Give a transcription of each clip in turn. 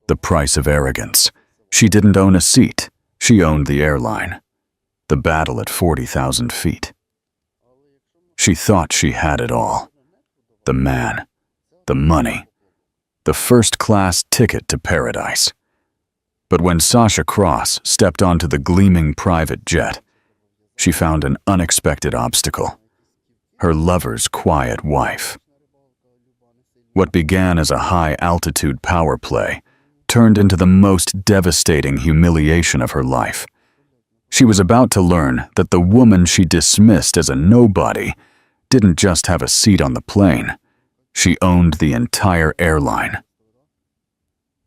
The price of arrogance. She didn't own a seat. She owned the airline. The battle at 40,000 feet. She thought she had it all. The man, the money, the first-class ticket to paradise. But when Sasha Cross stepped onto the gleaming private jet, she found an unexpected obstacle. Her lover's quiet wife. What began as a high-altitude power play turned into the most devastating humiliation of her life. She was about to learn that the woman she dismissed as a nobody didn't just have a seat on the plane. She owned the entire airline.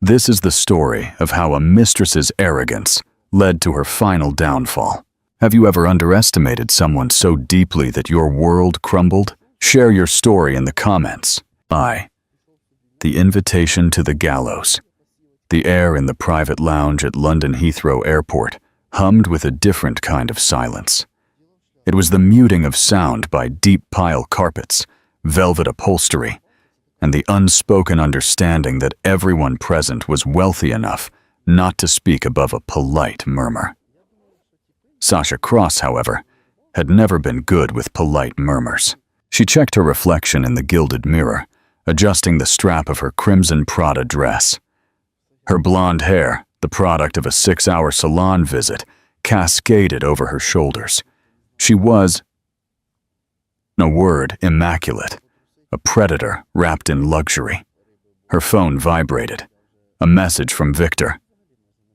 This is the story of how a mistress's arrogance led to her final downfall. Have you ever underestimated someone so deeply that your world crumbled? Share your story in the comments. The invitation to the gallows. The air in the private lounge at London Heathrow Airport hummed with a different kind of silence. It was the muting of sound by deep pile carpets, velvet upholstery, and the unspoken understanding that everyone present was wealthy enough not to speak above a polite murmur. Sasha Cross, however, had never been good with polite murmurs. She checked her reflection in the gilded mirror, adjusting the strap of her crimson Prada dress. Her blonde hair, the product of a 6-hour salon visit, cascaded over her shoulders. She was, in a word, immaculate, a predator wrapped in luxury. Her phone vibrated. A message from Victor.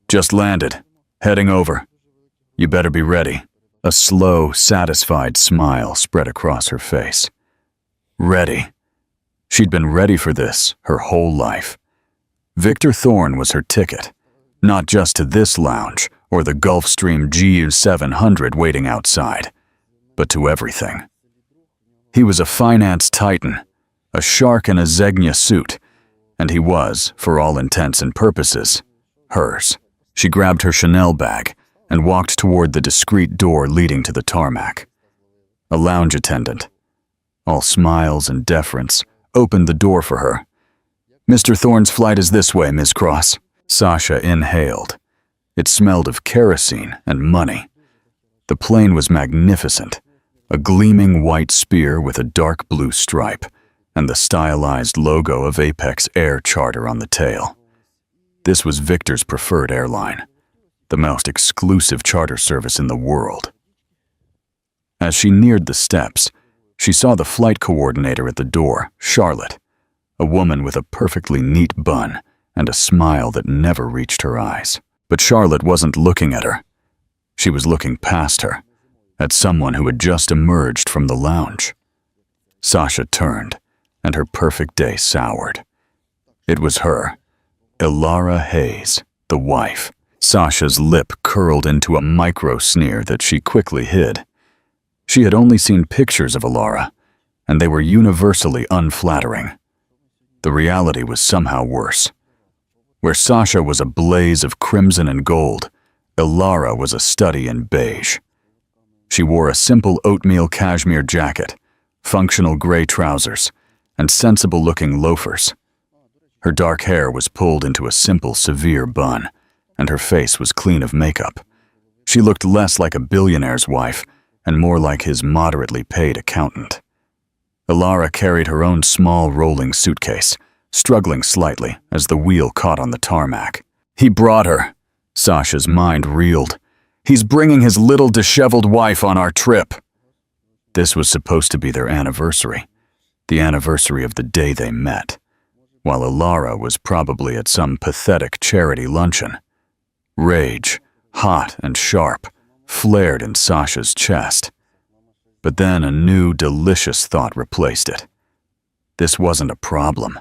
"Just landed. Heading over. You better be ready." A slow, satisfied smile spread across her face. Ready. She'd been ready for this her whole life. Victor Thorne was her ticket, not just to this lounge or the Gulfstream GU 700 waiting outside, but to everything. He was a finance titan, a shark in a Zegna suit, and he was, for all intents and purposes, hers. She grabbed her Chanel bag and walked toward the discreet door leading to the tarmac. A lounge attendant, all smiles and deference, opened the door for her. "Mr. Thorne's flight is this way, Miss Cross." Sasha inhaled. It smelled of kerosene and money. The plane was magnificent, a gleaming white spear with a dark blue stripe, and the stylized logo of Apex Air Charter on the tail. This was Victor's preferred airline, the most exclusive charter service in the world. As she neared the steps, she saw the flight coordinator at the door, Charlotte, a woman with a perfectly neat bun and a smile that never reached her eyes. But Charlotte wasn't looking at her. She was looking past her, at someone who had just emerged from the lounge. Sasha turned, and her perfect day soured. It was her, Ilara Hayes, the wife. Sasha's lip curled into a micro-sneer that she quickly hid. She had only seen pictures of Ilara, and they were universally unflattering. The reality was somehow worse. Where Sasha was a blaze of crimson and gold, Ilara was a study in beige. She wore a simple oatmeal cashmere jacket, functional gray trousers, and sensible-looking loafers. Her dark hair was pulled into a simple, severe bun, and her face was clean of makeup. She looked less like a billionaire's wife and more like his moderately paid accountant. Ilara carried her own small rolling suitcase, struggling slightly as the wheel caught on the tarmac. "He brought her." Sasha's mind reeled. "He's bringing his little disheveled wife on our trip." This was supposed to be their anniversary, the anniversary of the day they met, while Ilara was probably at some pathetic charity luncheon. Rage, hot and sharp, flared in Sasha's chest. But then a new, delicious thought replaced it. This wasn't a problem.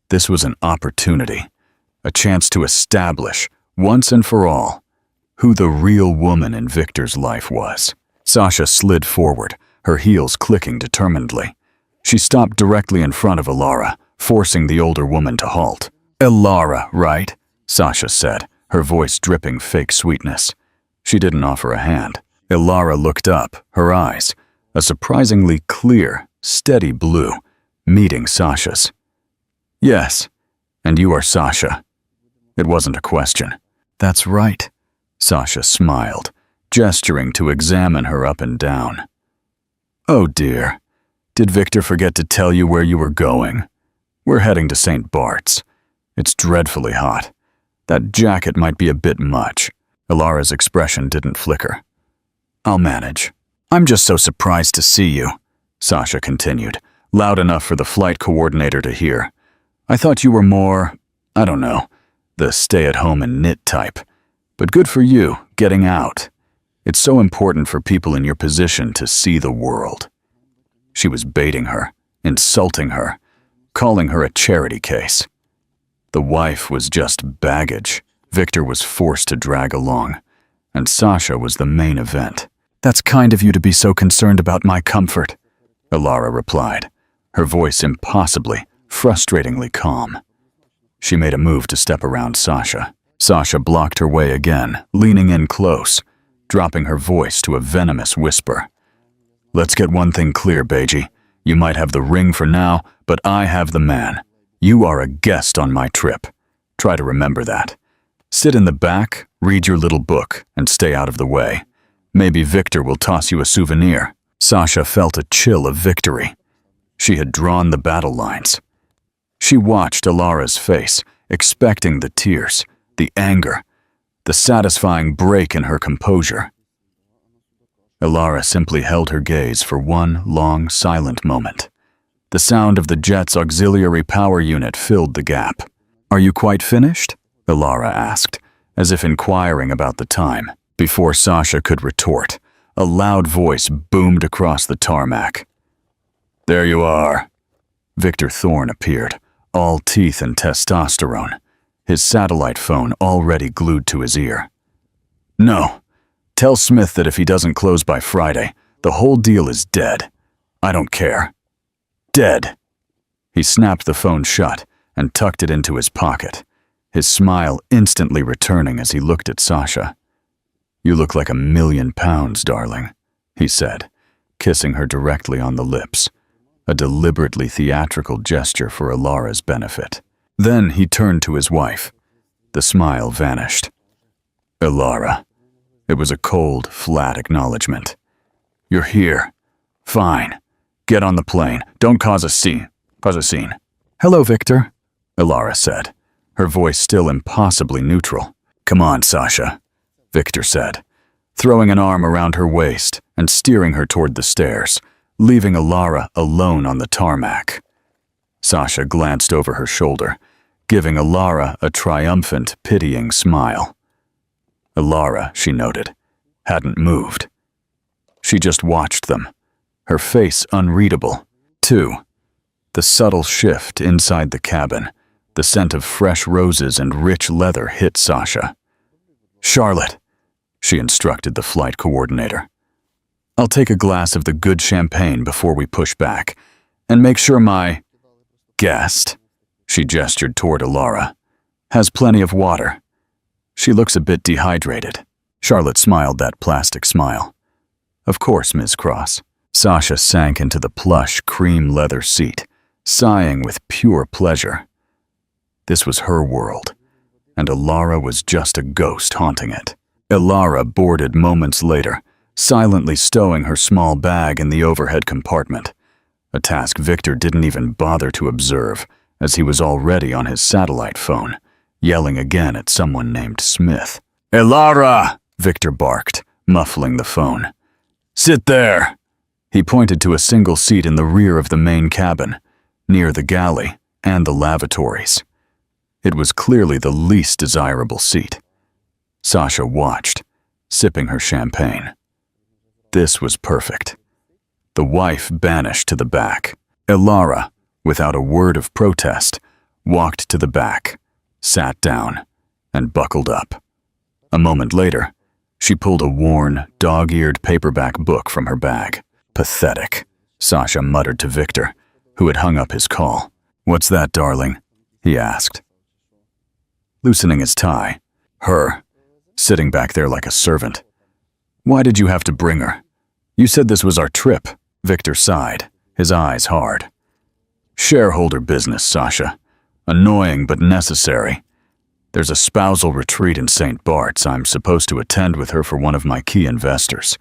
This was an opportunity, a chance to establish, once and for all, who the real woman in Victor's life was. Sasha slid forward, her heels clicking determinedly. She stopped directly in front of Ilara, forcing the older woman to halt. "Ilara, right?" Sasha said, her voice dripping fake sweetness. She didn't offer a hand. Ilara looked up, her eyes, a surprisingly clear, steady blue, meeting Sasha's. "Yes, and you are Sasha." It wasn't a question. That's right, Sasha smiled, gesturing to examine her up and down. Oh dear, did Victor forget to tell you where you were going? We're heading to St. Bart's. It's dreadfully hot. That jacket might be a bit much. Ilara's expression didn't flicker. I'll manage. I'm just so surprised to see you, Sasha continued, loud enough for the flight coordinator to hear. I thought you were more, I don't know, the stay-at-home and knit type. But good for you, getting out. It's so important for people in your position to see the world. She was baiting her, insulting her, calling her a charity case. The wife was just baggage Victor was forced to drag along, and Sasha was the main event. That's kind of you to be so concerned about my comfort, Ilara replied, her voice impossibly, frustratingly calm. She made a move to step around Sasha. Sasha blocked her way again, leaning in close, dropping her voice to a venomous whisper. Let's get one thing clear, Beiji. You might have the ring for now, but I have the man. You are a guest on my trip. Try to remember that. Sit in the back, read your little book, and stay out of the way. Maybe Victor will toss you a souvenir. Sasha felt a chill of victory. She had drawn the battle lines. She watched Ilara's face, expecting the tears, the anger, the satisfying break in her composure. Ilara simply held her gaze for one long, silent moment. The sound of the jet's auxiliary power unit filled the gap. Are you quite finished? Ilara asked, as if inquiring about the time. Before Sasha could retort, a loud voice boomed across the tarmac. There you are. Victor Thorne appeared, all teeth and testosterone, his satellite phone already glued to his ear. No. Tell Smith that if he doesn't close by Friday, the whole deal is dead. I don't care. Dead. He snapped the phone shut and tucked it into his pocket, his smile instantly returning as he looked at Sasha. You look like 1,000,000 pounds, darling, he said, kissing her directly on the lips, a deliberately theatrical gesture for Ilara's benefit. Then he turned to his wife. The smile vanished. Ilara. It was a cold, flat acknowledgement. You're here. Fine. Get on the plane. Don't cause a scene. Hello, Victor, Ilara said, her voice still impossibly neutral. Come on, Sasha, Victor said, throwing an arm around her waist and steering her toward the stairs, leaving Ilara alone on the tarmac. Sasha glanced over her shoulder, giving Ilara a triumphant, pitying smile. Ilara, she noted, hadn't moved. She just watched them, her face unreadable. 2. The subtle shift inside the cabin, the scent of fresh roses and rich leather hit Sasha. Charlotte, she instructed the flight coordinator. I'll take a glass of the good champagne before we push back, and make sure my guest, she gestured toward Ilara, has plenty of water. She looks a bit dehydrated. Charlotte smiled that plastic smile. Of course, Ms. Cross. Sasha sank into the plush cream leather seat, sighing with pure pleasure. This was her world, and Ilara was just a ghost haunting it. Ilara boarded moments later, silently stowing her small bag in the overhead compartment, a task Victor didn't even bother to observe, as he was already on his satellite phone, yelling again at someone named Smith. Ilara! Victor barked, muffling the phone. Sit there! He pointed to a single seat in the rear of the main cabin, near the galley and the lavatories. It was clearly the least desirable seat. Sasha watched, sipping her champagne. This was perfect. The wife banished to the back. Ilara, without a word of protest, walked to the back, sat down, and buckled up. A moment later, she pulled a worn, dog-eared paperback book from her bag. Pathetic, Sasha muttered to Victor, who had hung up his call. What's that, darling? He asked. Loosening his tie. Her, sitting back there like a servant. Why did you have to bring her? You said this was our trip. Victor sighed, his eyes hard. Shareholder business, Sasha. Annoying but necessary. There's a spousal retreat in St. Bart's I'm supposed to attend with her for one of my key investors.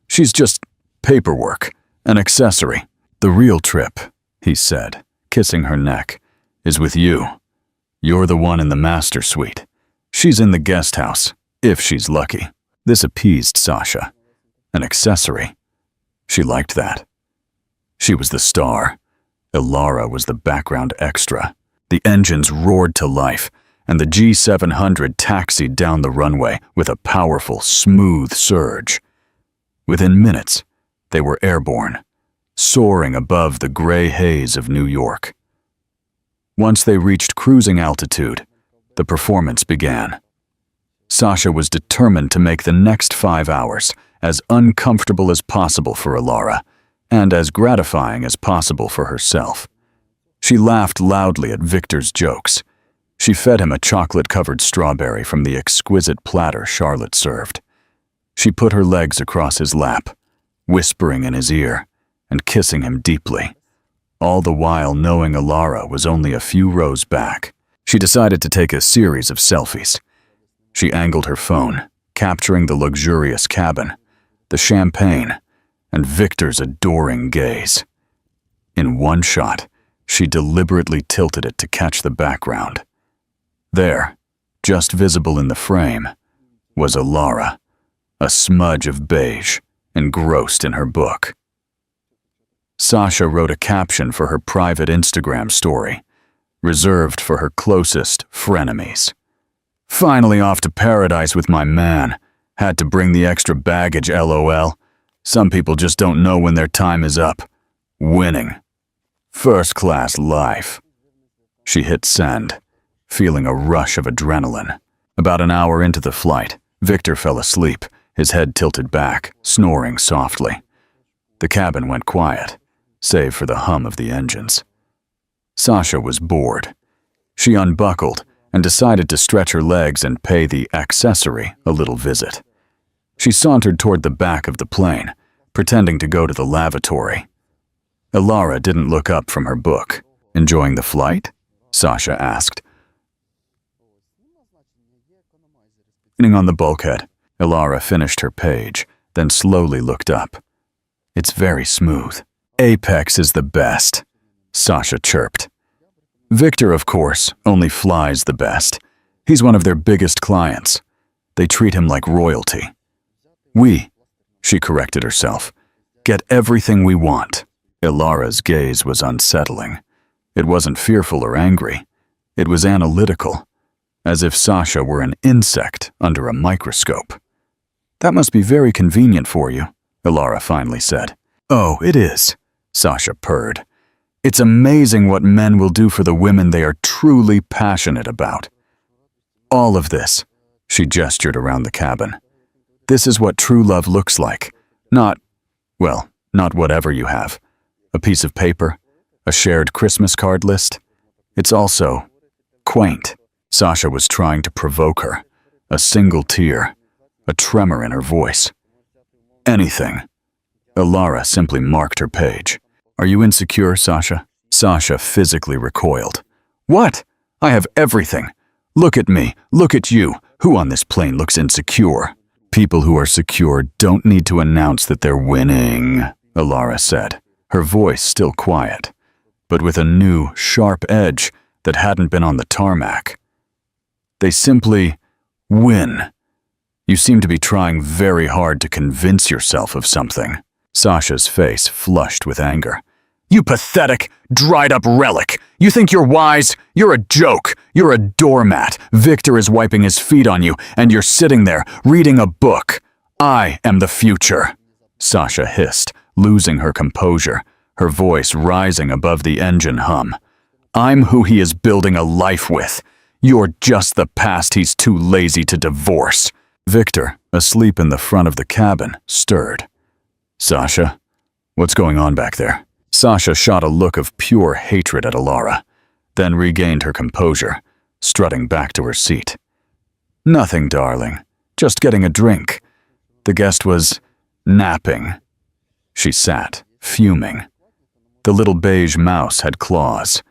She's just paperwork, an accessory. The real trip, he said, kissing her neck, is with you. You're the one in the master suite. She's in the guest house, if she's lucky. This appeased Sasha. An accessory. She liked that. She was the star. Ilara was the background extra. The engines roared to life, and the G700 taxied down the runway with a powerful, smooth surge. Within minutes, they were airborne, soaring above the gray haze of New York. Once they reached cruising altitude, the performance began. Sasha was determined to make the next 5 hours as uncomfortable as possible for Ilara, and as gratifying as possible for herself. She laughed loudly at Victor's jokes. She fed him a chocolate-covered strawberry from the exquisite platter Charlotte served. She put her legs across his lap, whispering in his ear and kissing him deeply, all the while knowing Ilara was only a few rows back. She decided to take a series of selfies. She angled her phone, capturing the luxurious cabin, the champagne, and Victor's adoring gaze. In one shot, she deliberately tilted it to catch the background. There, just visible in the frame, was Ilara, a smudge of beige, engrossed in her book. Sasha wrote a caption for her private Instagram story, reserved for her closest frenemies. Finally off to paradise with my man. Had to bring the extra baggage, LOL. Some people just don't know when their time is up. Winning. First-class life. She hit send, feeling a rush of adrenaline. About an hour into the flight, Victor fell asleep, his head tilted back, snoring softly. The cabin went quiet, save for the hum of the engines. Sasha was bored. She unbuckled and decided to stretch her legs and pay the accessory a little visit. She sauntered toward the back of the plane, pretending to go to the lavatory. Ilara didn't look up from her book. Enjoying the flight? Sasha asked. Leaning on the bulkhead, Ilara finished her page, then slowly looked up. It's very smooth. Apex is the best, Sasha chirped. Victor, of course, only flies the best. He's one of their biggest clients. They treat him like royalty. We, she corrected herself, get everything we want. Ilara's gaze was unsettling. It wasn't fearful or angry. It was analytical, as if Sasha were an insect under a microscope. That must be very convenient for you, Ilara finally said. Oh, it is, Sasha purred. It's amazing what men will do for the women they are truly passionate about. All of this, she gestured around the cabin. This is what true love looks like. Not whatever you have. A piece of paper, a shared Christmas card list. It's also quaint. Sasha was trying to provoke her. A single tear, a tremor in her voice. Anything. Ilara simply marked her page. Are you insecure, Sasha? Sasha physically recoiled. What? I have everything. Look at me. Look at you. Who on this plane looks insecure? People who are secure don't need to announce that they're winning, Ilara said, her voice still quiet, but with a new, sharp edge that hadn't been on the tarmac. They simply win. You seem to be trying very hard to convince yourself of something. Sasha's face flushed with anger. You pathetic, dried-up relic! You think you're wise? You're a joke! You're a doormat! Victor is wiping his feet on you, and you're sitting there, reading a book. I am the future, Sasha hissed, losing her composure, her voice rising above the engine hum. I'm who he is building a life with. You're just the past he's too lazy to divorce. Victor, asleep in the front of the cabin, stirred. Sasha, what's going on back there? Sasha shot a look of pure hatred at Ilara, then regained her composure, strutting back to her seat. Nothing, darling. Just getting a drink. The guest was napping. She sat, fuming. The little beige mouse had claws.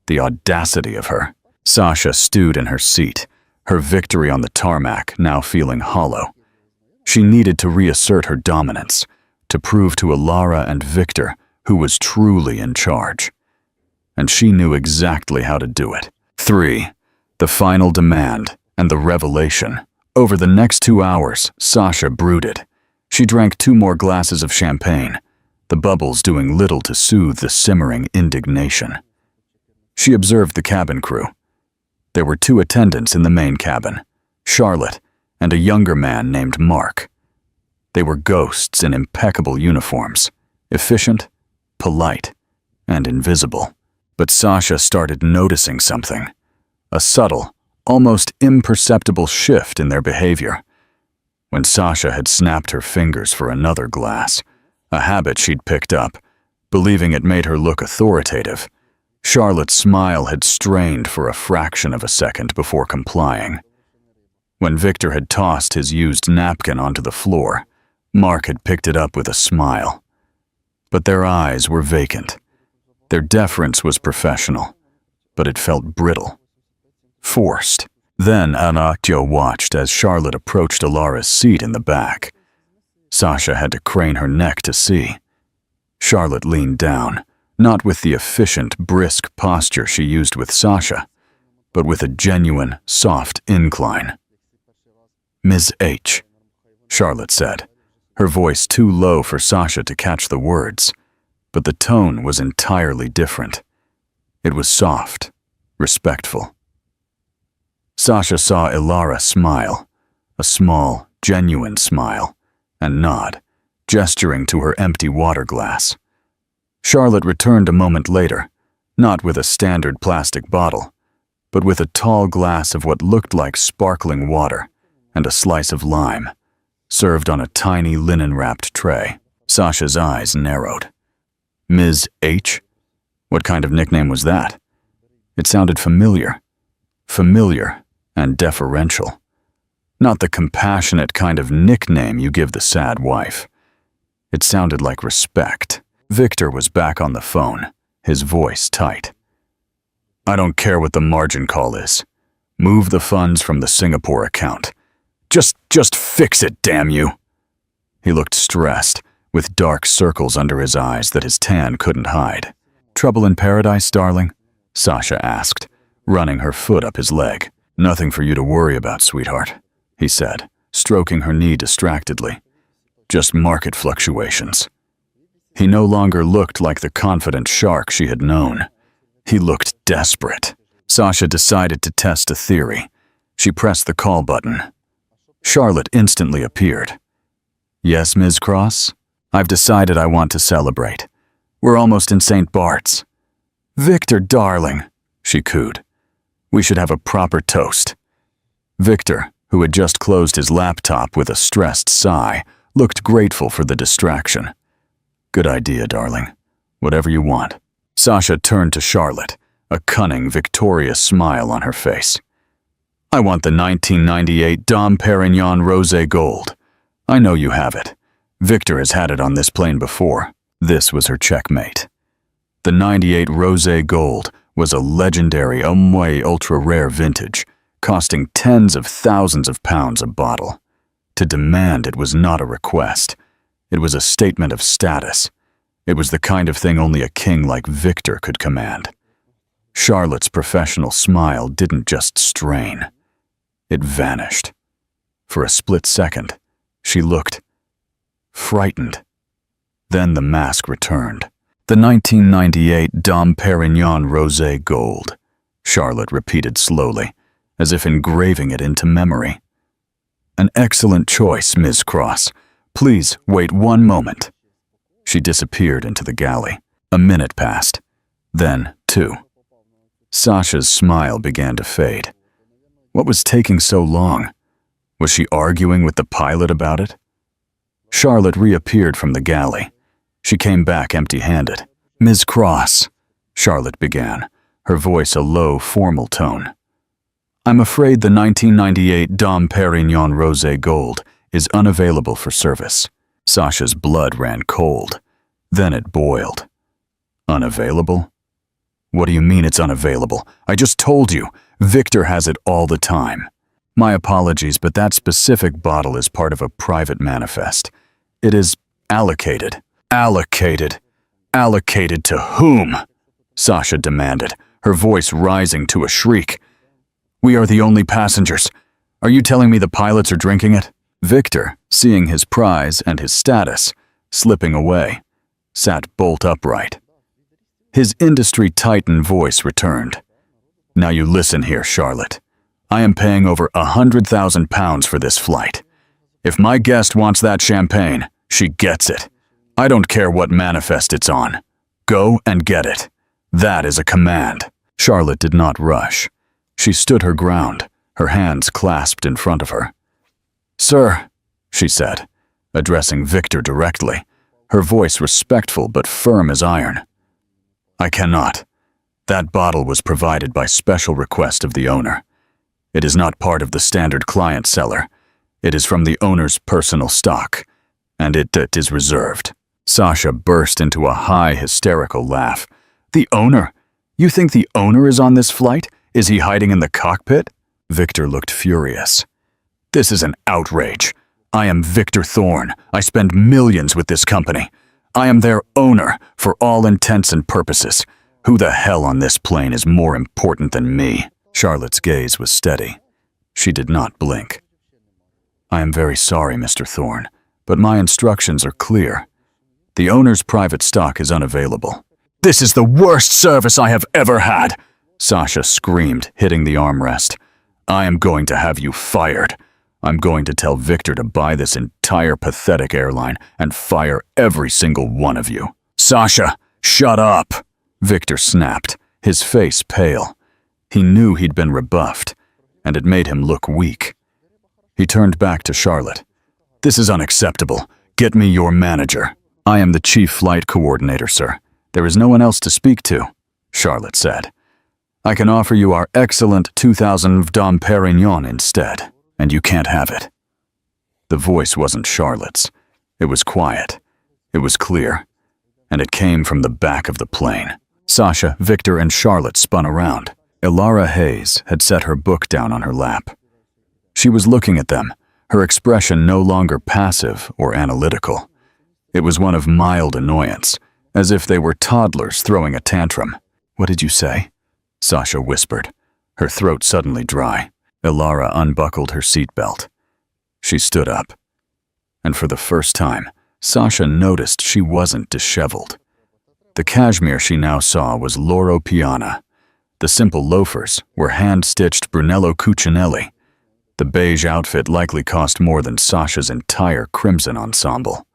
The audacity of her. Sasha stewed in her seat, her victory on the tarmac now feeling hollow. She needed to reassert her dominance, to prove to Alara and Victor who was truly in charge. And she knew exactly how to do it. 3. The final demand and the revelation. Over the next 2 hours, Sasha brooded. She drank 2 more glasses of champagne, the bubbles doing little to soothe the simmering indignation. She observed the cabin crew. There were 2 attendants in the main cabin, Charlotte and a younger man named Mark. They were ghosts in impeccable uniforms, efficient, polite, and invisible. But Sasha started noticing something, a subtle, almost imperceptible shift in their behavior. When Sasha had snapped her fingers for another glass, a habit she'd picked up, believing it made her look authoritative, Charlotte's smile had strained for a fraction of a second before complying. When Victor had tossed his used napkin onto the floor, Mark had picked it up with a smile. But their eyes were vacant. Their deference was professional, but it felt brittle, forced. Then Anakyo watched as Charlotte approached Alara's seat in the back. Sasha had to crane her neck to see. Charlotte leaned down, not with the efficient, brisk posture she used with Sasha, but with a genuine, soft incline. "Ms. H," Charlotte said, her voice too low for Sasha to catch the words, but the tone was entirely different. It was soft, respectful. Sasha saw Alara smile, a small, genuine smile, and nod, gesturing to her empty water glass. Charlotte returned a moment later, not with a standard plastic bottle, but with a tall glass of what looked like sparkling water and a slice of lime, served on a tiny linen-wrapped tray. Sasha's eyes narrowed. "Ms. H? What kind of nickname was that?" It sounded familiar and deferential. Not the compassionate kind of nickname you give the sad wife. It sounded like respect. Victor was back on the phone, his voice tight. "I don't care what the margin call is. Move the funds from the Singapore account. Just fix it, damn you." He looked stressed, with dark circles under his eyes that his tan couldn't hide. "Trouble in paradise, darling?" Sasha asked, running her foot up his leg. "Nothing for you to worry about, sweetheart," he said, stroking her knee distractedly. "Just market fluctuations." He no longer looked like the confident shark she had known. He looked desperate. Sasha decided to test a theory. She pressed the call button. Charlotte instantly appeared. "Yes, Ms. Cross? I've decided I want to celebrate. We're almost in St. Bart's." "Victor, darling," she cooed. "We should have a proper toast." Victor, who had just closed his laptop with a stressed sigh, looked grateful for the distraction. "Good idea, darling. Whatever you want." Sasha turned to Charlotte, a cunning, victorious smile on her face. "I want the 1998 Dom Perignon Rosé Gold. I know you have it. Victor has had it on this plane before." This was her checkmate. The 98 Rosé Gold was a legendary Omwe ultra-rare vintage, costing tens of thousands of pounds a bottle. To demand it was not a request. It was a statement of status. It was the kind of thing only a king like Victor could command. Charlotte's professional smile didn't just strain. It vanished. For a split second, she looked frightened. Then the mask returned. "The 1998 Dom Perignon Rosé Gold," Charlotte repeated slowly, as if engraving it into memory. "An excellent choice, Ms. Cross. Please wait one moment." She disappeared into the galley. A minute passed. Then 2. Sasha's smile began to fade. What was taking so long? Was she arguing with the pilot about it? Charlotte reappeared from the galley. She came back empty-handed. "Ms. Cross," Charlotte began, her voice a low, formal tone. "I'm afraid the 1998 Dom Perignon Rosé Gold is unavailable for service." Sasha's blood ran cold. Then it boiled. "Unavailable? What do you mean it's unavailable? I just told you, Victor has it all the time." My apologies, but that specific bottle is part of a private manifest. It is allocated. Allocated? Allocated to whom? Sasha demanded, her voice rising to a shriek. We are the only passengers. Are you telling me the pilots are drinking it? Victor, seeing his prize and his status slipping away, sat bolt upright. His industry titan voice returned. Now you listen here, Charlotte. I am paying over £100,000 for this flight. If my guest wants that champagne, she gets it. I don't care what manifest it's on. Go and get it. That is a command. Charlotte did not rush. She stood her ground, her hands clasped in front of her. Sir, she said, addressing Victor directly, her voice respectful but firm as iron. I cannot. That bottle was provided by special request of the owner. It is not part of the standard client cellar. It is from the owner's personal stock, and it is reserved. Sasha burst into a high, hysterical laugh. The owner? You think the owner is on this flight? Is he hiding in the cockpit? Victor looked furious. This is an outrage. I am Victor Thorne. I spend millions with this company. I am their owner for all intents and purposes. Who the hell on this plane is more important than me? Charlotte's gaze was steady. She did not blink. I am very sorry, Mr. Thorne, but my instructions are clear. The owner's private stock is unavailable. This is the worst service I have ever had, Sasha screamed, hitting the armrest. I am going to have you fired. I'm going to tell Victor to buy this entire pathetic airline and fire every single one of you. Sasha, shut up, Victor snapped, his face pale. He knew he'd been rebuffed, and it made him look weak. He turned back to Charlotte. This is unacceptable. Get me your manager. I am the chief flight coordinator, sir. There is no one else to speak to, Charlotte said. I can offer you our excellent 2000 Dom Perignon instead, and you can't have it. The voice wasn't Charlotte's. It was quiet. It was clear, and it came from the back of the plane. Sasha, Victor, and Charlotte spun around. Ilara Hayes had set her book down on her lap. She was looking at them, her expression no longer passive or analytical. It was one of mild annoyance, as if they were toddlers throwing a tantrum. What did you say? Sasha whispered, her throat suddenly dry. Ilara unbuckled her seatbelt. She stood up. And for the first time, Sasha noticed she wasn't disheveled. The cashmere she now saw was Loro Piana. The simple loafers were hand-stitched Brunello Cucinelli. The beige outfit likely cost more than Sasha's entire crimson ensemble.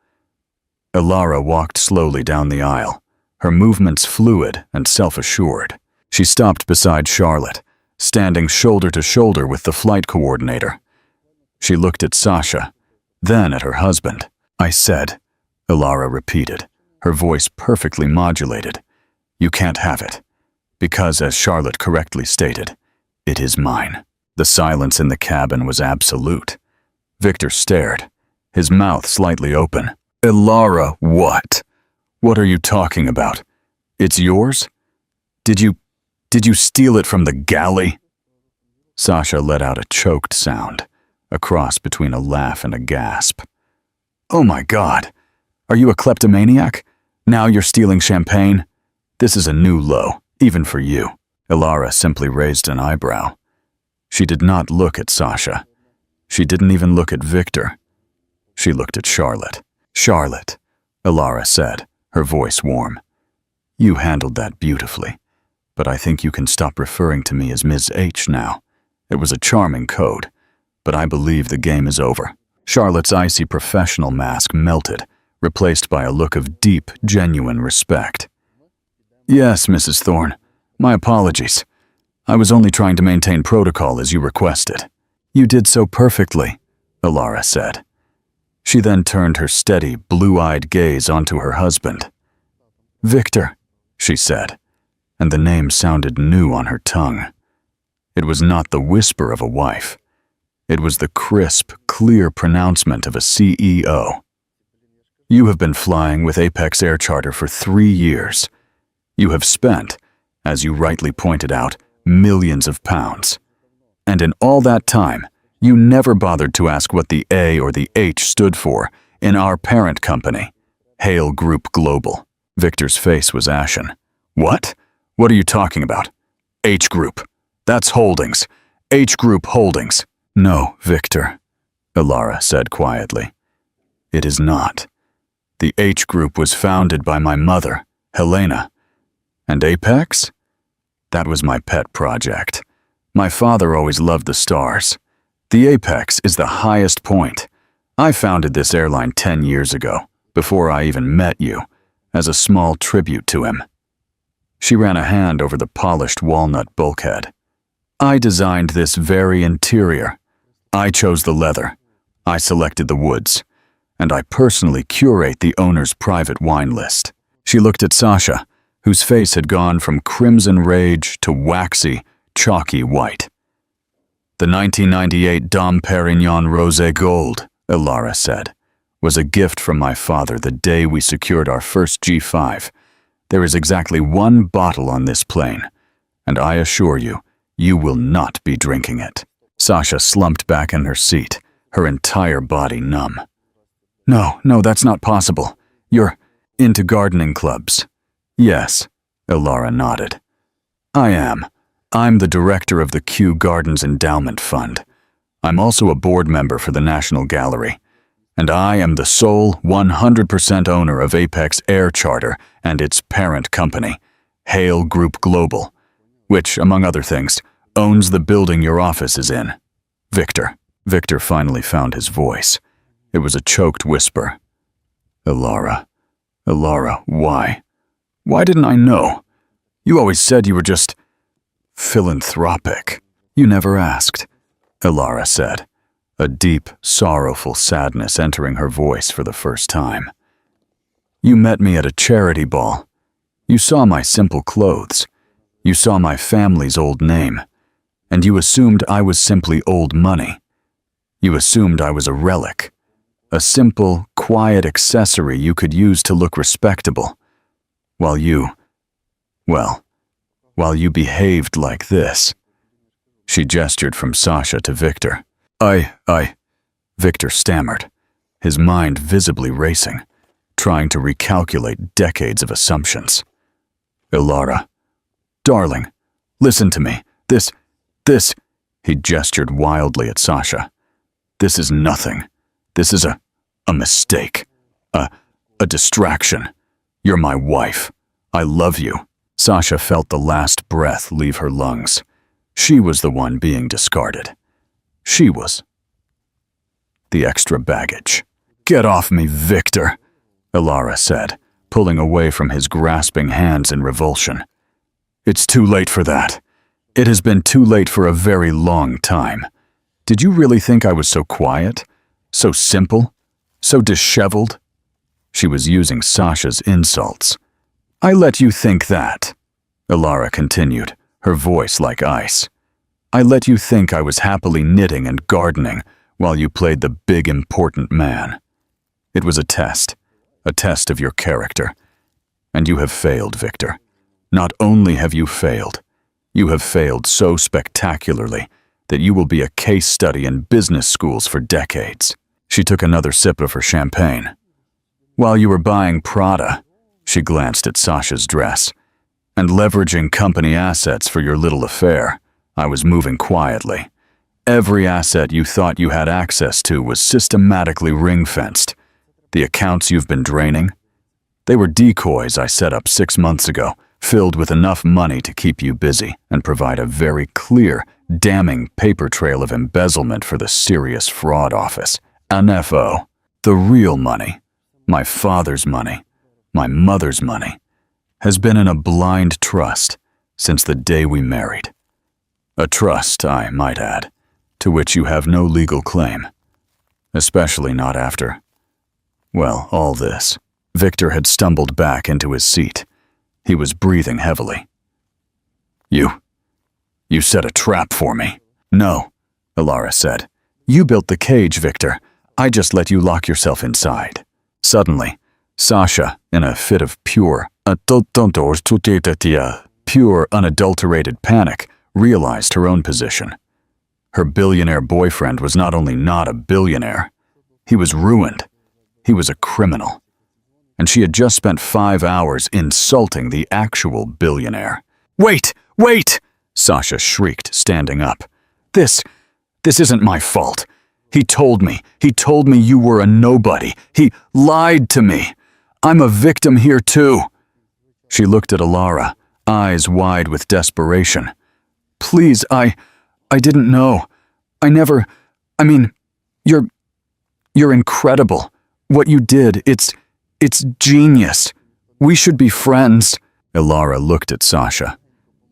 Ilara walked slowly down the aisle, her movements fluid and self-assured. She stopped beside Charlotte, standing shoulder to shoulder with the flight coordinator. She looked at Sasha, then at her husband. I said, Ilara repeated, her voice perfectly modulated. You can't have it. Because, as Charlotte correctly stated, it is mine. The silence in the cabin was absolute. Victor stared, his mouth slightly open. Ilara, what? What are you talking about? It's yours? Did you steal it from the galley? Sasha let out a choked sound, a cross between a laugh and a gasp. Oh my God! Are you a kleptomaniac? Now you're stealing champagne? This is a new low, even for you. Ilara simply raised an eyebrow. She did not look at Sasha. She didn't even look at Victor. She looked at Charlotte. Charlotte, Ilara said, her voice warm. You handled that beautifully, but I think you can stop referring to me as Ms. H now. It was a charming code, but I believe the game is over. Charlotte's icy professional mask melted, replaced by a look of deep, genuine respect. Yes, Mrs. Thorne. My apologies. I was only trying to maintain protocol as you requested. You did so perfectly, Ilara said. She then turned her steady, blue-eyed gaze onto her husband. Victor, she said, and the name sounded new on her tongue. It was not the whisper of a wife. It was the crisp, clear pronouncement of a CEO. You have been flying with Apex Air Charter for 3 years. You have spent, as you rightly pointed out, millions of pounds. And in all that time, You never bothered to ask what the A or the H stood for in our parent company, Hale Group Global. Victor's face was ashen. What? What are you talking about? H Group. That's Holdings. H Group Holdings. No, Victor, Elara said quietly. It is not. The H Group was founded by my mother, Helena. And Apex? That was my pet project. My father always loved the stars. The Apex is the highest point. I founded this airline 10 years ago, before I even met you, as a small tribute to him. She ran a hand over the polished walnut bulkhead. I designed this very interior. I chose the leather. I selected the woods. And I personally curate the owner's private wine list. She looked at Sasha, whose face had gone from crimson rage to waxy, chalky white. The 1998 Dom Perignon Rosé Gold, Elara said, was a gift from my father the day we secured our first G5. There is exactly one bottle on this plane, and I assure you, you will not be drinking it. Sasha slumped back in her seat, her entire body numb. No, that's not possible. You're into gardening clubs. Yes, Elara nodded. I am. I'm the director of the Kew Gardens Endowment Fund. I'm also a board member for the National Gallery. And I am the sole 100% owner of Apex Air Charter and its parent company, Hale Group Global, which, among other things, owns the building your office is in. Victor. Victor finally found his voice. It was a choked whisper. Elara, why? Why didn't I know? You always said you were just philanthropic. You never asked, Elara said, a deep, sorrowful sadness entering her voice for the first time. You met me at a charity ball. You saw my simple clothes. You saw my family's old name. And you assumed I was simply old money. You assumed I was a relic. A simple, quiet accessory you could use to look respectable. While you behaved like this. She gestured from Sasha to Victor. Victor stammered, his mind visibly racing, trying to recalculate decades of assumptions. Elara, darling, listen to me. This, he gestured wildly at Sasha. This is nothing. This is a mistake. A distraction. You're my wife. I love you. Sasha felt the last breath leave her lungs. She was the one being discarded. She was the extra baggage. Get off me, Victor, Elara said, pulling away from his grasping hands in revulsion. It's too late for that. It has been too late for a very long time. Did you really think I was so quiet? So simple? So disheveled? She was using Sasha's insults. I let you think that, Elara continued, her voice like ice. I let you think I was happily knitting and gardening while you played the big important man. It was a test of your character. And you have failed, Victor. Not only have you failed so spectacularly that you will be a case study in business schools for decades. She took another sip of her champagne. While you were buying Prada, she glanced at Sasha's dress, and leveraging company assets for your little affair, I was moving quietly. Every asset you thought you had access to was systematically ring-fenced. The accounts you've been draining? They were decoys I set up 6 months ago, filled with enough money to keep you busy and provide a very clear, damning paper trail of embezzlement for the serious fraud office. NFO. The real money, my father's money, my mother's money, has been in a blind trust since the day we married. A trust, I might add, to which you have no legal claim, especially not after, well, all this. Victor had stumbled back into his seat. He was breathing heavily. You set a trap for me. No, Elara said. You built the cage, Victor. I just let you lock yourself inside. Suddenly, Sasha, in a fit of pure, unadulterated panic, realized her own position. Her billionaire boyfriend was not only not a billionaire, he was ruined. He was a criminal. And she had just spent 5 hours insulting the actual billionaire. "Wait! Wait!" Sasha shrieked, standing up. This isn't my fault. He told me you were a nobody. He lied to me. I'm a victim here too." She looked at Alara, eyes wide with desperation. "Please, I didn't know. You're incredible. What you did, it's genius. We should be friends." Alara looked at Sasha,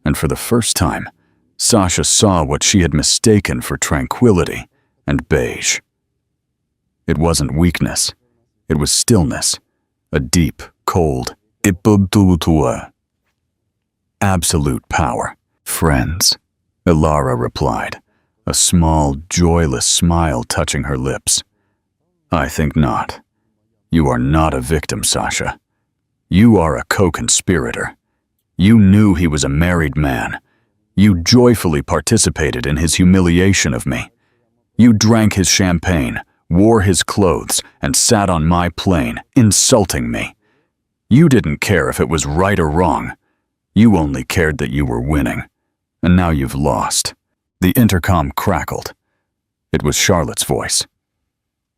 and for the first time, Sasha saw what she had mistaken for tranquility and beige. It wasn't weakness. It was stillness, a deep, cold, absolute power. "Friends," Alara replied, a small, joyless smile touching her lips. "I think not. You are not a victim, Sasha. You are a co-conspirator. You knew he was a married man. You joyfully participated in his humiliation of me. You drank his champagne, wore his clothes, and sat on my plane, insulting me. You didn't care if it was right or wrong. You only cared that you were winning. And now you've lost." The intercom crackled. It was Charlotte's voice.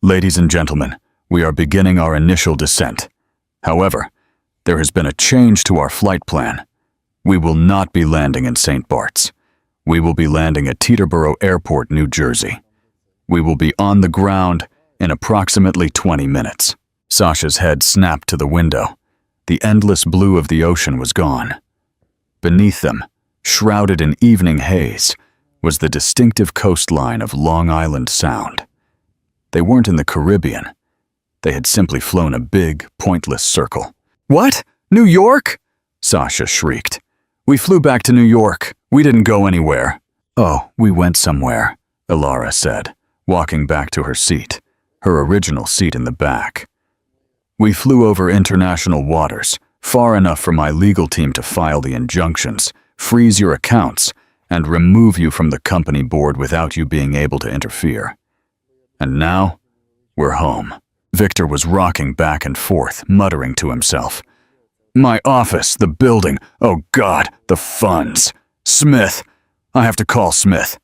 "Ladies and gentlemen, we are beginning our initial descent. However, there has been a change to our flight plan. We will not be landing in St. Bart's. We will be landing at Teterboro Airport, New Jersey. We will be on the ground in approximately 20 minutes. Sasha's head snapped to the window. The endless blue of the ocean was gone. Beneath them, shrouded in evening haze, was the distinctive coastline of Long Island Sound. They weren't in the Caribbean. They had simply flown a big, pointless circle. "What? New York?" Sasha shrieked. "We flew back to New York. We didn't go anywhere." "Oh, we went somewhere," Alara said, walking back to her seat, her original seat in the back. "We flew over international waters, far enough for my legal team to file the injunctions, freeze your accounts, and remove you from the company board without you being able to interfere. And now, we're home." Victor was rocking back and forth, muttering to himself. "My office, the building, oh God, the funds. Smith, I have to call Smith."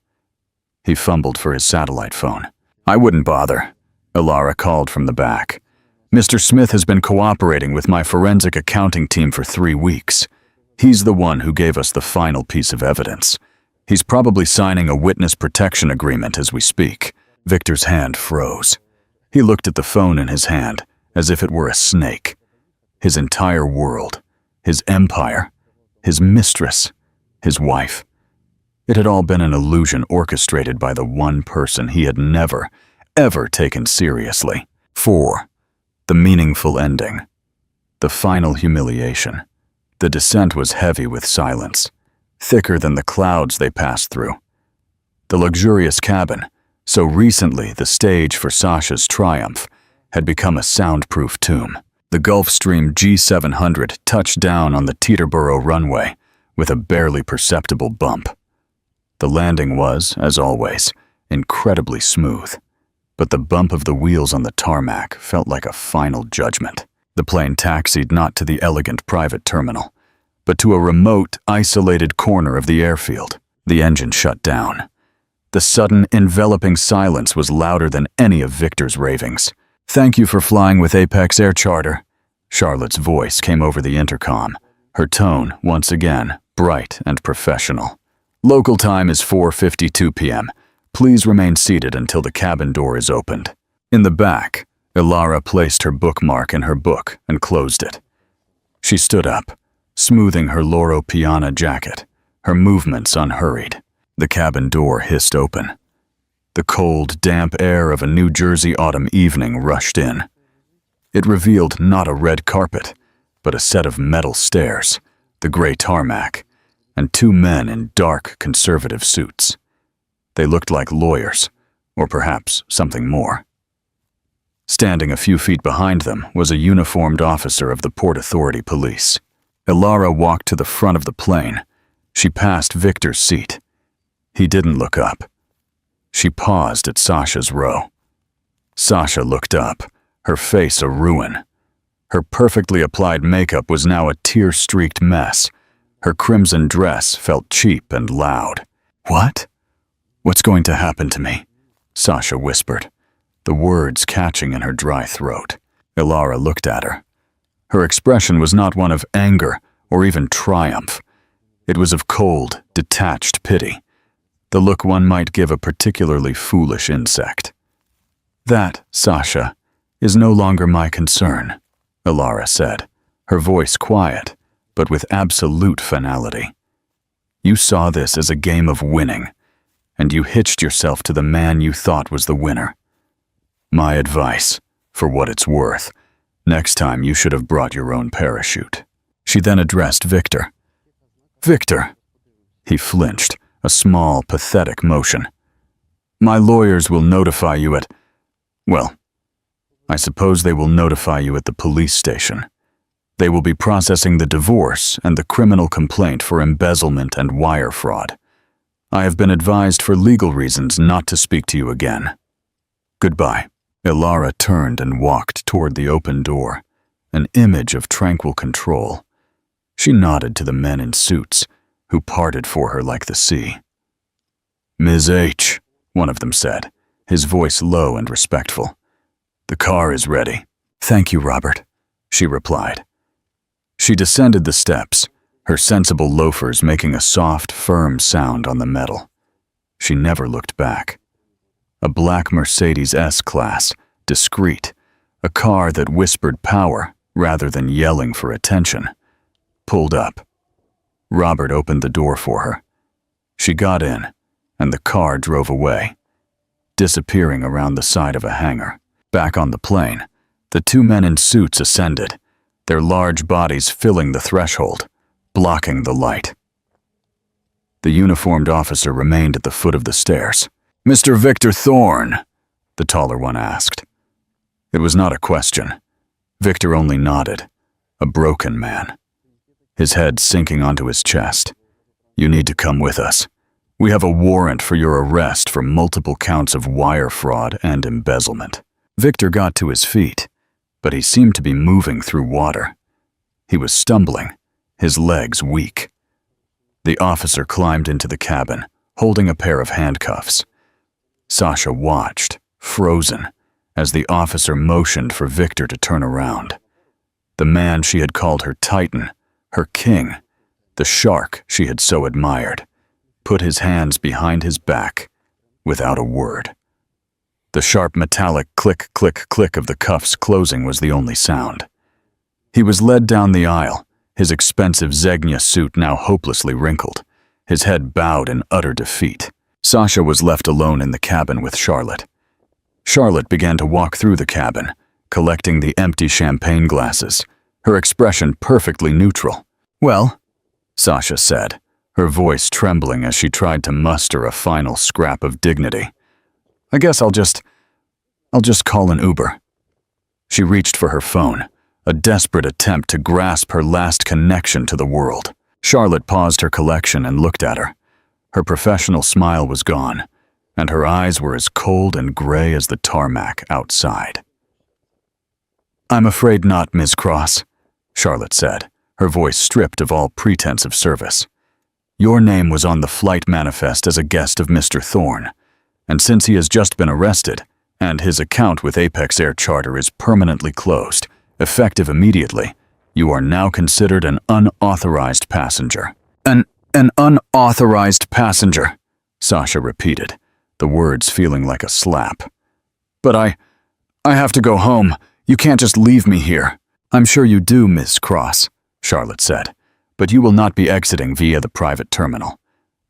He fumbled for his satellite phone. "I wouldn't bother," Alara called from the back. "Mr. Smith has been cooperating with my forensic accounting team for 3 weeks. He's the one who gave us the final piece of evidence. He's probably signing a witness protection agreement as we speak." Victor's hand froze. He looked at the phone in his hand as if it were a snake. His entire world, his empire, his mistress, his wife. It had all been an illusion orchestrated by the one person he had never, ever taken seriously. 4. The meaningful ending. The final humiliation. The descent was heavy with silence, thicker than the clouds they passed through. The luxurious cabin, so recently the stage for Sasha's triumph, had become a soundproof tomb. The Gulfstream G700 touched down on the Teterboro runway with a barely perceptible bump. The landing was, as always, incredibly smooth, but the bump of the wheels on the tarmac felt like a final judgment. The plane taxied not to the elegant private terminal, but to a remote, isolated corner of the airfield. The engine shut down. The sudden, enveloping silence was louder than any of Victor's ravings. "Thank you for flying with Apex Air Charter." Charlotte's voice came over the intercom, her tone, once again, bright and professional. "Local time is 4:52 p.m. Please remain seated until the cabin door is opened." In the back, Alara placed her bookmark in her book and closed it. She stood up, smoothing her Loro Piana jacket, her movements unhurried. The cabin door hissed open. The cold, damp air of a New Jersey autumn evening rushed in. It revealed not a red carpet, but a set of metal stairs, the gray tarmac, and 2 men in dark, conservative suits. They looked like lawyers, or perhaps something more. Standing a few feet behind them was a uniformed officer of the Port Authority Police. Alara walked to the front of the plane. She passed Victor's seat. He didn't look up. She paused at Sasha's row. Sasha looked up, her face a ruin. Her perfectly applied makeup was now a tear-streaked mess. Her crimson dress felt cheap and loud. "What? What's going to happen to me?" Sasha whispered, the words catching in her dry throat. Ilara looked at her. Her expression was not one of anger or even triumph. It was of cold, detached pity, the look one might give a particularly foolish insect. "That, Sasha, is no longer my concern," Ilara said, her voice quiet, but with absolute finality. "You saw this as a game of winning, and you hitched yourself to the man you thought was the winner. My advice, for what it's worth, next time you should have brought your own parachute." She then addressed Victor. "Victor." He flinched, a small, pathetic motion. "My lawyers will notify you at... well, I suppose they will notify you at the police station. They will be processing the divorce and the criminal complaint for embezzlement and wire fraud. I have been advised for legal reasons not to speak to you again. Goodbye." Ilara turned and walked toward the open door, an image of tranquil control. She nodded to the men in suits, who parted for her like the sea. "Ms. H," one of them said, his voice low and respectful. "The car is ready." "Thank you, Robert," she replied. She descended the steps, her sensible loafers making a soft, firm sound on the metal. She never looked back. A black Mercedes S-Class, discreet, a car that whispered power rather than yelling for attention, pulled up. Robert opened the door for her. She got in, and the car drove away, disappearing around the side of a hangar. Back on the plane, the two men in suits ascended, their large bodies filling the threshold, blocking the light. The uniformed officer remained at the foot of the stairs. "Mr. Victor Thorne?" the taller one asked. It was not a question. Victor only nodded, a broken man, his head sinking onto his chest. "You need to come with us. We have a warrant for your arrest for multiple counts of wire fraud and embezzlement." Victor got to his feet, but he seemed to be moving through water. He was stumbling, his legs weak. The officer climbed into the cabin, holding a pair of handcuffs. Sasha watched, frozen, as the officer motioned for Victor to turn around. The man she had called her Titan, her king, the shark she had so admired, put his hands behind his back without a word. The sharp metallic click, click, click of the cuffs closing was the only sound. He was led down the aisle, his expensive Zegna suit now hopelessly wrinkled, his head bowed in utter defeat. Sasha was left alone in the cabin with Charlotte. Charlotte began to walk through the cabin, collecting the empty champagne glasses, her expression perfectly neutral. "Well," Sasha said, her voice trembling as she tried to muster a final scrap of dignity. "I guess I'll just call an Uber." She reached for her phone, a desperate attempt to grasp her last connection to the world. Charlotte paused her collection and looked at her. Her professional smile was gone, and her eyes were as cold and gray as the tarmac outside. "I'm afraid not, Ms. Cross," Charlotte said, her voice stripped of all pretense of service. "Your name was on the flight manifest as a guest of Mr. Thorne, and since he has just been arrested, and his account with Apex Air Charter is permanently closed, effective immediately, you are now considered an unauthorized passenger." An unauthorized passenger," Sasha repeated, the words feeling like a slap. "But I have to go home. You can't just leave me here." "I'm sure you do, Miss Cross," Charlotte said, "but you will not be exiting via the private terminal.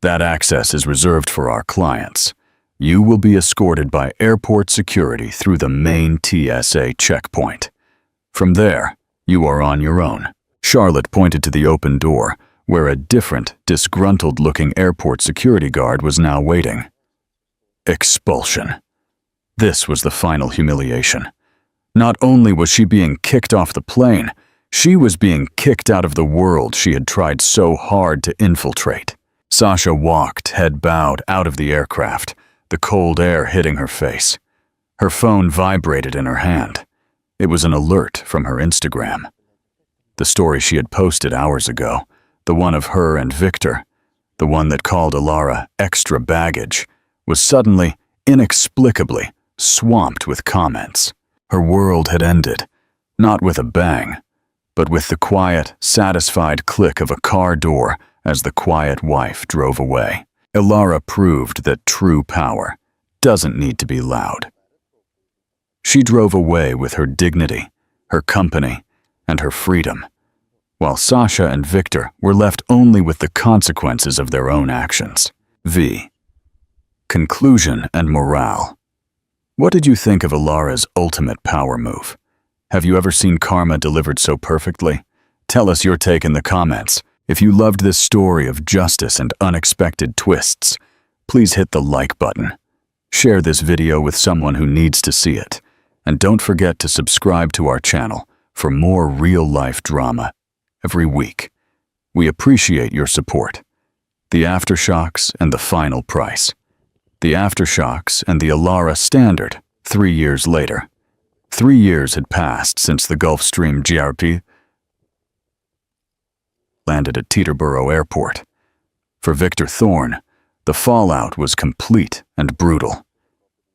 That access is reserved for our clients. You will be escorted by airport security through the main TSA checkpoint. From there, you are on your own." Charlotte pointed to the open door, where a different, disgruntled-looking airport security guard was now waiting. Expulsion. This was the final humiliation. Not only was she being kicked off the plane, she was being kicked out of the world she had tried so hard to infiltrate. Sasha walked, head bowed, out of the aircraft, the cold air hitting her face. Her phone vibrated in her hand. It was an alert from her Instagram. The story she had posted hours ago, the one of her and Victor, the one that called Alara extra baggage, was suddenly, inexplicably, swamped with comments. Her world had ended, not with a bang, but with the quiet, satisfied click of a car door as the quiet wife drove away. Alara proved that true power doesn't need to be loud. She drove away with her dignity, her company, and her freedom, while Sasha and Victor were left only with the consequences of their own actions. V. Conclusion and morale. What did you think of Alara's ultimate power move? Have you ever seen karma delivered so perfectly? Tell us your take in the comments. If you loved this story of justice and unexpected twists, please hit the like button. Share this video with someone who needs to see it. And don't forget to subscribe to our channel for more real-life drama every week. We appreciate your support. The Aftershocks and the Final Price. The Aftershocks and the Alara Standard, 3 years later. 3 years had passed since the Gulfstream GRP landed at Teterboro Airport. For Victor Thorne, the fallout was complete and brutal.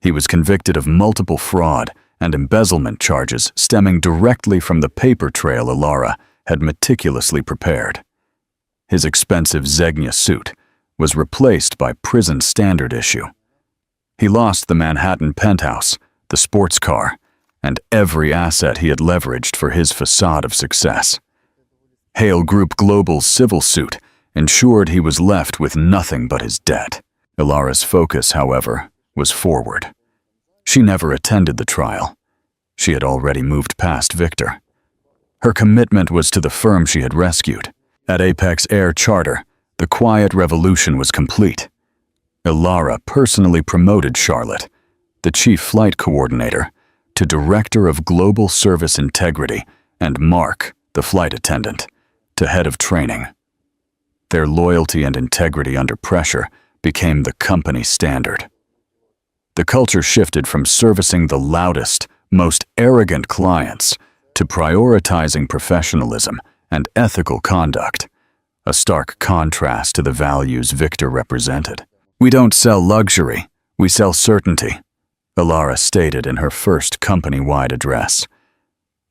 He was convicted of multiple fraud and embezzlement charges stemming directly from the paper trail Alara had meticulously prepared. His expensive Zegna suit was replaced by prison standard issue. He lost the Manhattan penthouse, the sports car, and every asset he had leveraged for his facade of success. Hale Group Global's civil suit ensured he was left with nothing but his debt. Alara's focus, however, was forward. She never attended the trial. She had already moved past Victor. Her commitment was to the firm she had rescued. At Apex Air Charter, the quiet revolution was complete. Alara personally promoted Charlotte, the chief flight coordinator, to director of global service integrity, and Mark, the flight attendant, to head of training. Their loyalty and integrity under pressure became the company standard. The culture shifted from servicing the loudest, most arrogant clients to prioritizing professionalism and ethical conduct, a stark contrast to the values Victor represented. "We don't sell luxury, we sell certainty," Alara stated in her first company-wide address.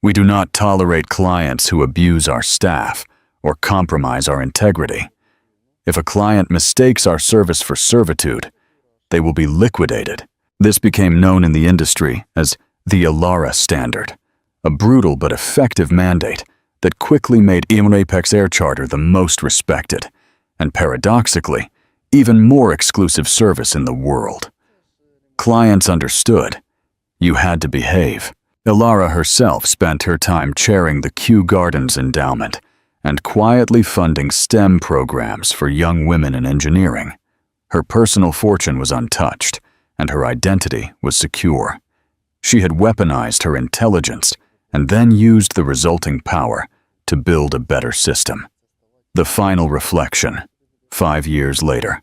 "We do not tolerate clients who abuse our staff or compromise our integrity. If a client mistakes our service for servitude, they will be liquidated." This became known in the industry as the Alara Standard, a brutal but effective mandate that quickly made Apex Air Charter the most respected, and paradoxically, even more exclusive service in the world. Clients understood. You had to behave. Alara herself spent her time chairing the Kew Gardens Endowment and quietly funding STEM programs for young women in engineering. Her personal fortune was untouched, and her identity was secure. She had weaponized her intelligence and then used the resulting power to build a better system. The final reflection, 5 years later.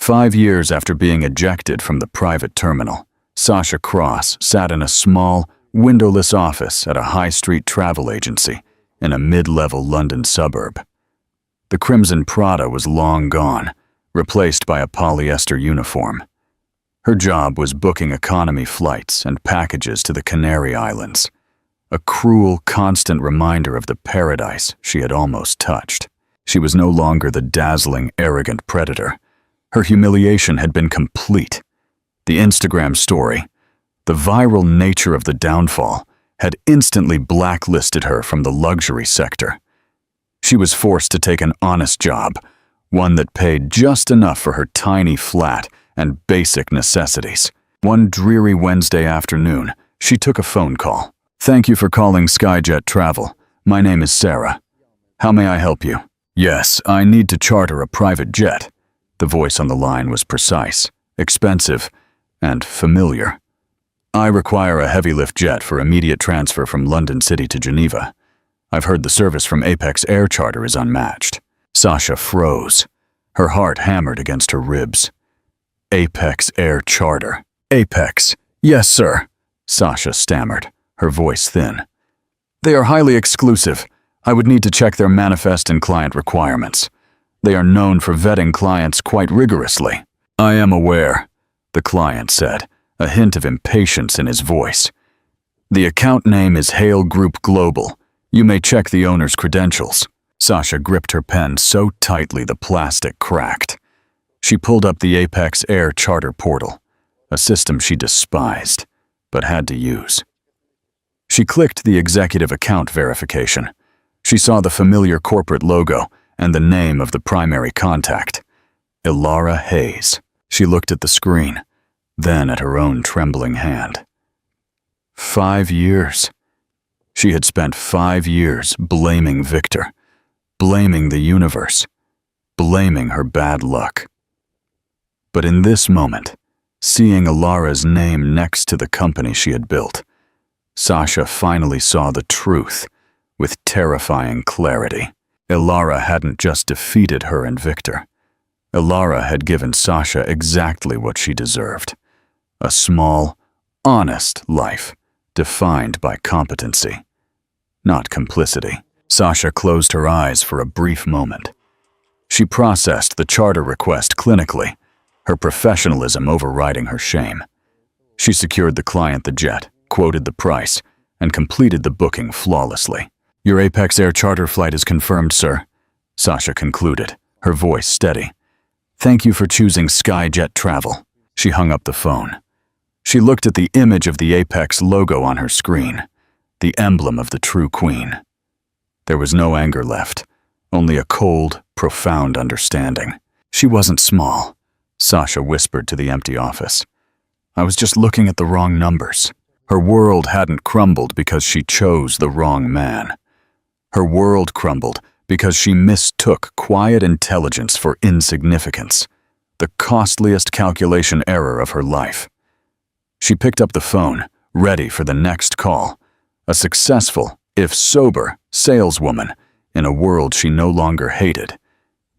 5 years after being ejected from the private terminal, Sasha Cross sat in a small, windowless office at a high-street travel agency in a mid-level London suburb. The crimson Prada was long gone, replaced by a polyester uniform. Her job was booking economy flights and packages to the Canary Islands, a cruel, constant reminder of the paradise she had almost touched. She was no longer the dazzling, arrogant predator. Her humiliation had been complete. The Instagram story, the viral nature of the downfall, had instantly blacklisted her from the luxury sector. She was forced to take an honest job, one that paid just enough for her tiny flat and basic necessities. One dreary Wednesday afternoon, she took a phone call. "Thank you for calling Skyjet Travel. My name is Sarah. How may I help you?" "Yes, I need to charter a private jet." The voice on the line was precise, expensive, and familiar. "I require a heavy-lift jet for immediate transfer from London City to Geneva. I've heard the service from Apex Air Charter is unmatched." Sasha froze. Her heart hammered against her ribs. Apex Air Charter. Apex. Yes, sir, Sasha stammered, her voice thin. They are highly exclusive. I would need to check their manifest and client requirements. They are known for vetting clients quite rigorously. I am aware, the client said, a hint of impatience in his voice. The account name is Hale Group Global. You may check the owner's credentials. Sasha gripped her pen so tightly the plastic cracked. She pulled up the Apex Air Charter portal, a system she despised, but had to use. She clicked the executive account verification. She saw the familiar corporate logo and the name of the primary contact, Ilara Hayes. She looked at the screen, then at her own trembling hand. 5 years. She had spent 5 years blaming Victor, blaming the universe, blaming her bad luck. But in this moment, seeing Ilara's name next to the company she had built, Sasha finally saw the truth with terrifying clarity. Ilara hadn't just defeated her and Victor. Ilara had given Sasha exactly what she deserved. A small, honest life defined by competency, not complicity. Sasha closed her eyes for a brief moment. She processed the charter request clinically, her professionalism overriding her shame. She secured the client the jet, quoted the price, and completed the booking flawlessly. Your Apex Air Charter flight is confirmed, sir, Sasha concluded, her voice steady. Thank you for choosing Skyjet Travel. She hung up the phone. She looked at the image of the Apex logo on her screen, the emblem of the true queen. There was no anger left, only a cold, profound understanding. She wasn't small, Sasha whispered to the empty office. I was just looking at the wrong numbers. Her world hadn't crumbled because she chose the wrong man. Her world crumbled because she mistook quiet intelligence for insignificance, the costliest calculation error of her life. She picked up the phone, ready for the next call, a successful, if sober, saleswoman in a world she no longer hated,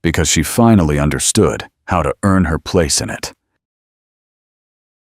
because she finally understood how to earn her place in it.